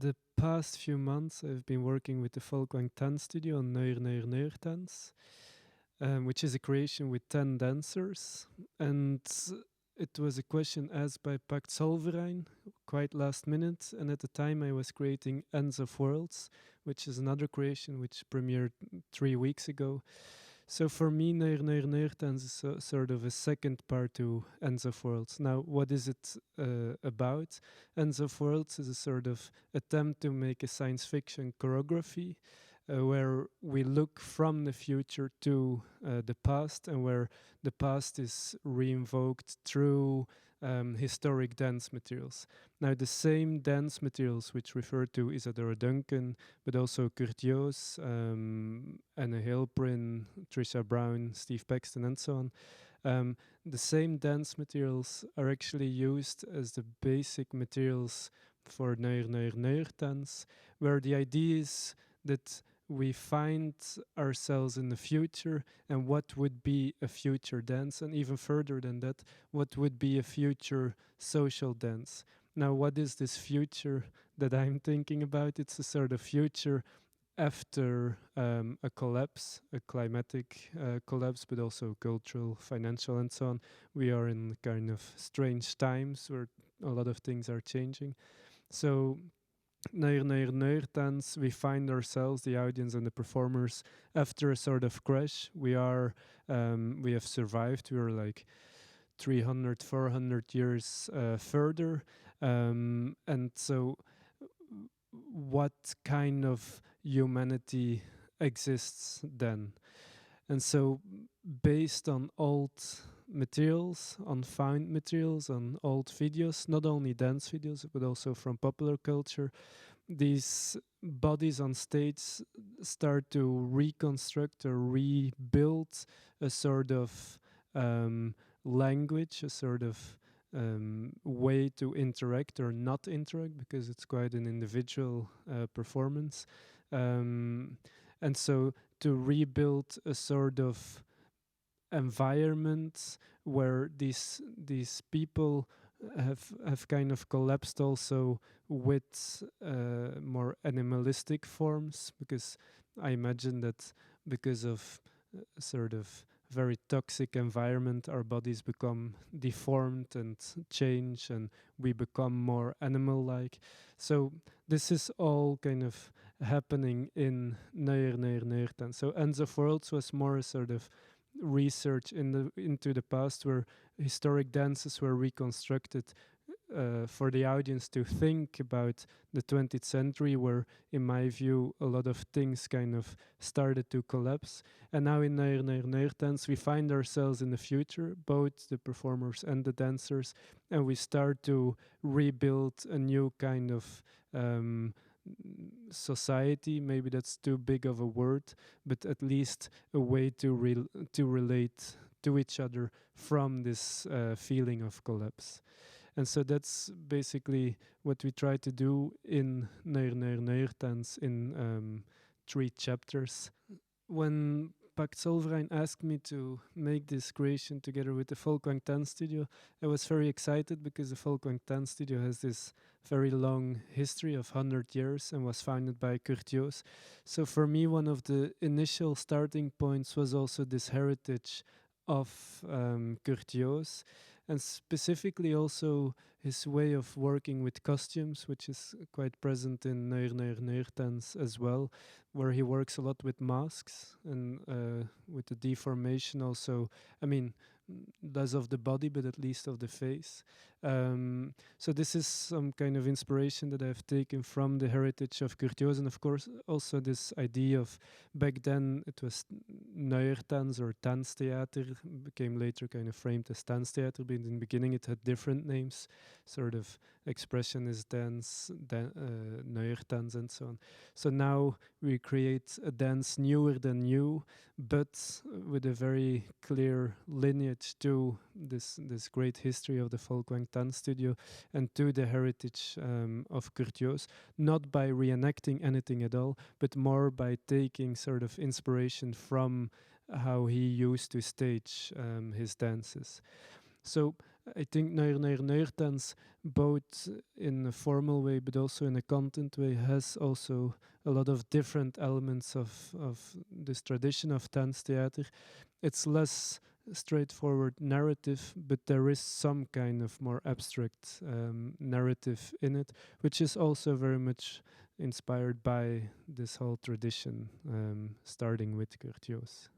The past few months, I've been working with the Folkwang Tanzstudio on Neuer Neuer Neuer Tanz, which is a creation with 10 dancers. And it was a question asked by PACT Zollverein, quite last minute. And at the time, I was creating Ends of Worlds, which is another creation which premiered 3 weeks ago. So for me, Neuer Neuer Neuer Tanz is sort of a second part to Ends of Worlds. Now, what is it about? Ends of Worlds is a sort of attempt to make a science fiction choreography where we look from the future to the past, and where the past is reinvoked through historic dance materials. Now, the same dance materials which refer to Isadora Duncan, but also Kurt Jooss, Anne Hilprin, Trisha Brown, Steve Paxton, and so on. The same dance materials are actually used as the basic materials for Neuer Neuer Neuer Tanz, where the idea is that we find ourselves in the future and what would be a future dance, and even further than that, what would be a future social dance. Now, what is this future that I'm thinking about? It's a sort of future after a collapse, a climatic collapse, but also cultural, financial, and so on. We are in kind of strange times where a lot of things are changing. So Neuer Neuer Neuer Tanz, we find ourselves, the audience and the performers, after a sort of crash. We have survived. We are like 300, 400 years further. And so what kind of humanity exists then? And so based on old materials, on found materials, on old videos, not only dance videos, but also from popular culture, these bodies on stage start to reconstruct or rebuild a sort of language, a sort of way to interact or not interact, because it's quite an individual performance. And so to rebuild a sort of environment where these people have kind of collapsed also with more animalistic forms, because I imagine that because of sort of very toxic environment, our bodies become deformed and change, and we become more animal-like. So this is all kind of happening in Neuer Neuer Neuer Tanz. So Ends of Worlds was more a sort of research into the past, where historic dances were reconstructed for the audience to think about the 20th century, where, in my view, a lot of things kind of started to collapse. And now in Neuer Neuer Neuer Tanz, we find ourselves in the future, both the performers and the dancers, and we start to rebuild a new kind of society. Maybe that's too big of a word, but at least a way to relate to each other from this feeling of collapse. And so that's basically what we try to do in Neuer Neuer Neuer Tanz in 3 chapters. When PACT Zollverein asked me to make this creation together with the Folkwang Tanzstudio, I was very excited, because the Folkwang Tanzstudio has this very long history of 100 years and was founded by Kurt Jooss. So for me, one of the initial starting points was also this heritage of Kurt Jooss, and specifically also his way of working with costumes, which is quite present in Neuer Neuer Neuer Tanz as well, where he works a lot with masks and with the deformation also, I mean, less of the body, but at least of the face. So this is some kind of inspiration that I've taken from the heritage of Kurt Jooss, and of course also this idea of, back then it was Neuer Tanz or Tanztheater, became later kind of framed as Tanztheater, but in the beginning it had different names, sort of expressionist dance, Neuer Tanz, and so on. So now we create a dance newer than new, but with a very clear lineage to this great history of the Folkwang Tanzstudio and to the heritage of Kurt Jooss, not by reenacting anything at all, but more by taking sort of inspiration from how he used to stage his dances. So I think Neuer Neuer Neuer Tanz, both in a formal way but also in a content way, has also a lot of different elements of this tradition of dance theater. It's less straightforward narrative, but there is some kind of more abstract narrative in it, which is also very much inspired by this whole tradition, starting with Kurt Jooss.